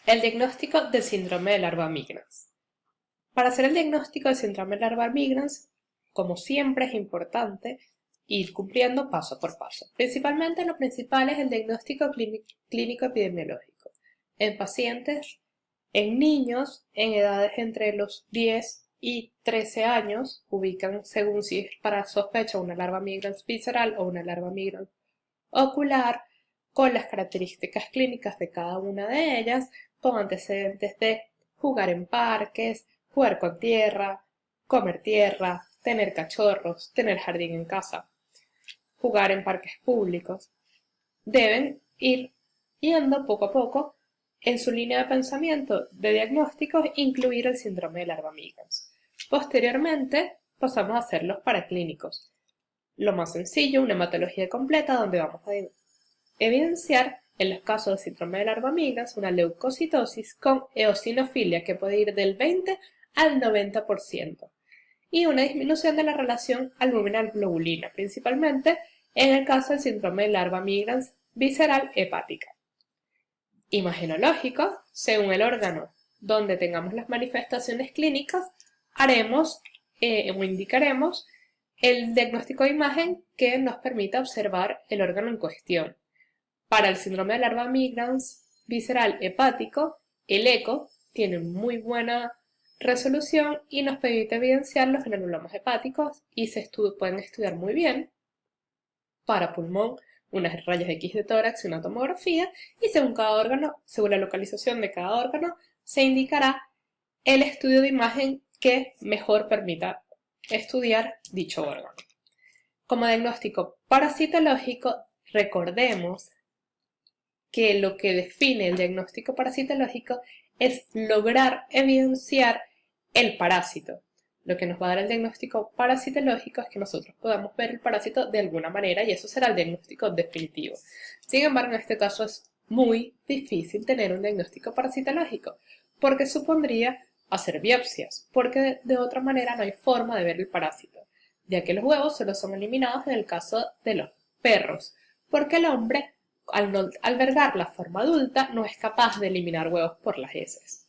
El diagnóstico del síndrome de Larva migrans. Para hacer el diagnóstico del síndrome de Larva migrans, como siempre es importante ir cumpliendo paso por paso. Principalmente lo principal es el diagnóstico clínico epidemiológico. En pacientes, en niños, en edades entre los 10 y 13 años, ubican según si es para sospecha una larva migrans visceral o una larva migrans ocular, con las características clínicas de cada una de ellas, con antecedentes de jugar en parques, jugar con tierra, comer tierra, tener cachorros, tener jardín en casa, jugar en parques públicos. Deben ir yendo poco a poco en su línea de pensamiento de diagnósticos incluir el síndrome de Larva migrans. Posteriormente pasamos a hacer los paraclínicos. Lo más sencillo, una hematología completa donde vamos a evidenciar, en los casos de síndrome de Larva migrans, una leucocitosis con eosinofilia que puede ir del 20 al 90% y una disminución de la relación albúmina-globulina, principalmente en el caso del síndrome de Larva migrans visceral hepática. Imagenológico, según el órgano donde tengamos las manifestaciones clínicas, haremos o indicaremos el diagnóstico de imagen que nos permita observar el órgano en cuestión. Para el síndrome de Larva migrans visceral hepático, el eco tiene muy buena resolución y nos permite evidenciar los granulomas hepáticos y se pueden estudiar muy bien. Para pulmón, unas rayas X de tórax y una tomografía, y según cada órgano, según la localización de cada órgano, se indicará el estudio de imagen que mejor permita estudiar dicho órgano. Como diagnóstico parasitológico, recordemos que lo que define el diagnóstico parasitológico es lograr evidenciar el parásito. Lo que nos va a dar el diagnóstico parasitológico es que nosotros podamos ver el parásito de alguna manera y eso será el diagnóstico definitivo. Sin embargo, en este caso es muy difícil tener un diagnóstico parasitológico porque supondría hacer biopsias, porque de otra manera no hay forma de ver el parásito, ya que los huevos solo son eliminados en el caso de los perros, porque el hombre, al no albergar la forma adulta, no es capaz de eliminar huevos por las heces.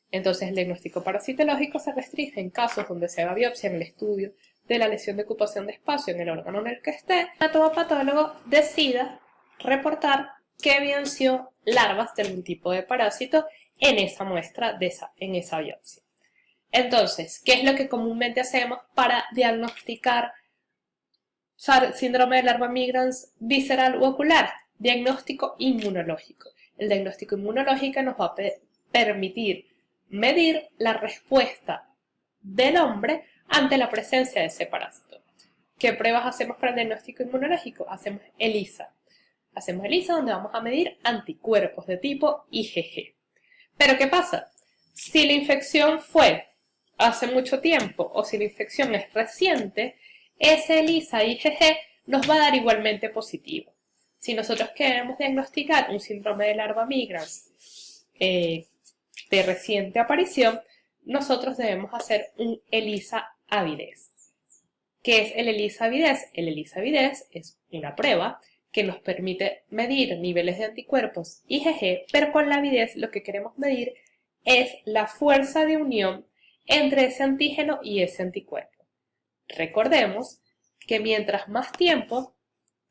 Entonces, el diagnóstico parasitológico se restringe en casos donde se haga biopsia en el estudio de la lesión de ocupación de espacio en el órgano en el que esté, el anatomopatólogo decida reportar que evidenció larvas de algún tipo de parásito en esa muestra, en esa biopsia. Entonces, ¿qué es lo que comúnmente hacemos para diagnosticar síndrome de Larva migrans visceral u ocular? Diagnóstico inmunológico. El diagnóstico inmunológico nos va a permitir medir la respuesta del hombre ante la presencia de ese parásito. ¿Qué pruebas hacemos para el diagnóstico inmunológico? Hacemos ELISA. Hacemos ELISA donde vamos a medir anticuerpos de tipo IgG. Pero ¿qué pasa? Si la infección fue hace mucho tiempo o si la infección es reciente, ese ELISA IgG nos va a dar igualmente positivo. Si nosotros queremos diagnosticar un síndrome de Larva migrans de reciente aparición, nosotros debemos hacer un ELISA avidez. ¿Qué es el ELISA avidez? El ELISA avidez es una prueba que nos permite medir niveles de anticuerpos IgG, pero con la avidez lo que queremos medir es la fuerza de unión entre ese antígeno y ese anticuerpo. Recordemos que mientras más tiempo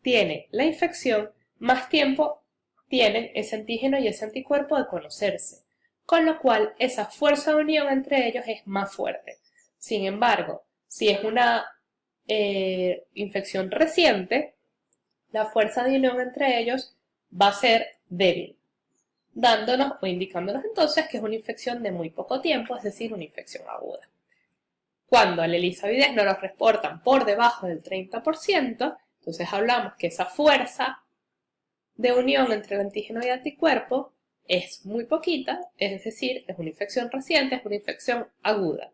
tiene la infección, más tiempo tienen ese antígeno y ese anticuerpo de conocerse, con lo cual esa fuerza de unión entre ellos es más fuerte. Sin embargo, si es una infección reciente, la fuerza de unión entre ellos va a ser débil, dándonos o indicándonos entonces que es una infección de muy poco tiempo, es decir, una infección aguda. Cuando al ELISA avidez no nos reportan por debajo del 30%, entonces hablamos que esa fuerza de unión entre el antígeno y el anticuerpo es muy poquita, es decir, es una infección reciente, es una infección aguda.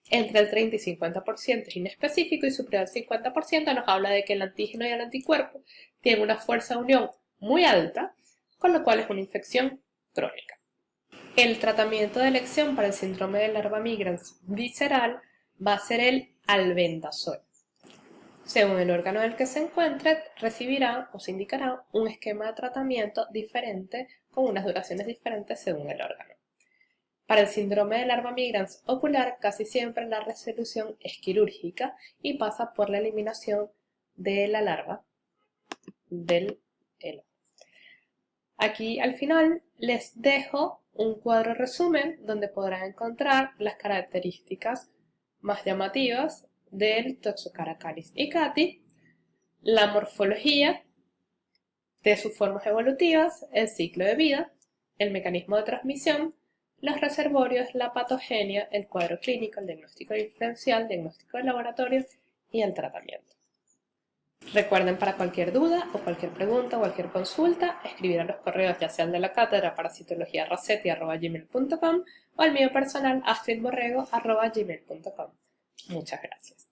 Entre el 30 y 50% es inespecífico y superior al 50% nos habla de que el antígeno y el anticuerpo tienen una fuerza de unión muy alta, con lo cual es una infección crónica. El tratamiento de elección para el síndrome de Larva migrans visceral va a ser el albendazol. Según el órgano en el que se encuentre, recibirá o se indicará un esquema de tratamiento diferente con unas duraciones diferentes según el órgano. Para el síndrome de larva migrans ocular, casi siempre la resolución es quirúrgica y pasa por la eliminación de la larva del helo. Aquí al final les dejo un cuadro resumen donde podrán encontrar las características más llamativas del Toxocaracaris icati, la morfología de sus formas evolutivas, el ciclo de vida, el mecanismo de transmisión, los reservorios, la patogenia, el cuadro clínico, el diagnóstico diferencial, diagnóstico de laboratorio y el tratamiento. Recuerden, para cualquier duda o cualquier pregunta o cualquier consulta, escribir a los correos ya sea el de la cátedra parasitologiaraseti@gmail.com o al mío personal astridborrego@gmail.com. Muchas gracias.